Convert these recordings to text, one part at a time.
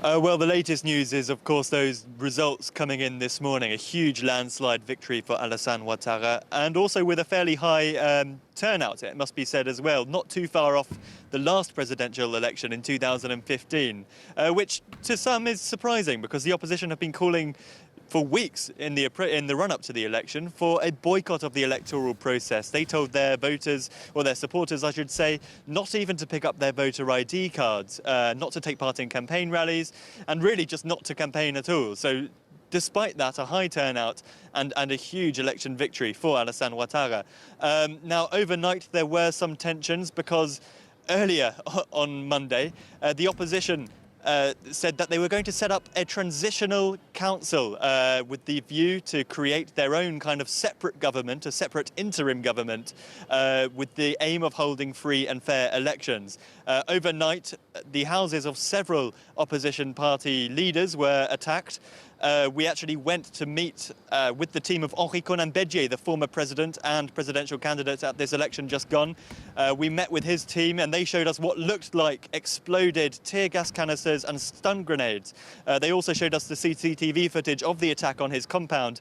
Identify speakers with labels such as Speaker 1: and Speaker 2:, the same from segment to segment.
Speaker 1: Well, the latest news is, of course, those results coming in this morning. A huge landslide victory for Alassane Ouattara, and also with a fairly high turnout, it must be said as well, not too far off the last presidential election in 2015, which to some is surprising because the opposition have been calling for weeks in the run-up to the election for a boycott of the electoral process. They told their voters, or their supporters I should say, not even to pick up their voter ID cards, not to take part in campaign rallies, and really just not to campaign at all. So despite that, a high turnout and a huge election victory for Alassane Ouattara. Now, overnight there were some tensions because earlier on Monday, the opposition said that they were going to set up a transitional council with the view to create their own kind of separate government, a separate interim government, with the aim of holding free and fair elections. Overnight, the houses of several opposition party leaders were attacked. We actually went to meet with the team of Henri Bédier, the former president and presidential candidate at this election just gone. We met with his team and they showed us what looked like exploded tear gas canisters and stun grenades. They also showed us the CCTV footage of the attack on his compound,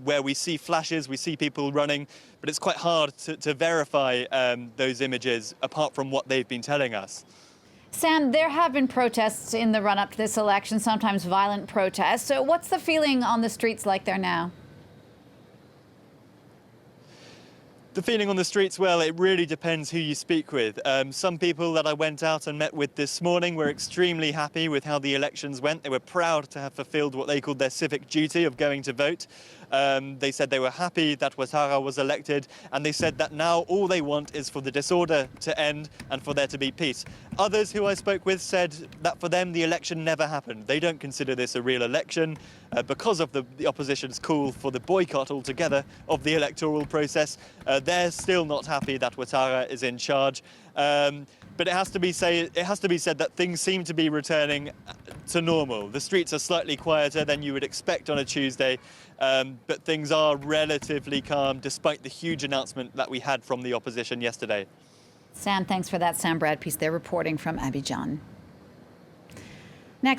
Speaker 1: where we see flashes, we see people running, but it's quite hard to verify those images apart from what they've been telling us.
Speaker 2: Sam, there have been protests in the run-up to this election, sometimes violent protests. So what's the feeling on the streets like there now?
Speaker 1: The feeling on the streets, well, it really depends who you speak with. Some people that I went out and met with this morning were extremely happy with how the elections went. They were proud to have fulfilled what they called their civic duty of going to vote. They said they were happy that Ouattara was elected, and they said that now all they want is for the disorder to end and for there to be peace. Others who I spoke with said that for them the election never happened. They don't consider this a real election because of the opposition's call for the boycott altogether of the electoral process. They're still not happy that Ouattara is in charge. But it has to be said that things seem to be returning to normal. The streets are slightly quieter than you would expect on a Tuesday, but things are relatively calm despite the huge announcement that we had from the opposition yesterday.
Speaker 2: Sam, thanks for that. Sam Bradpiece there reporting from Abidjan.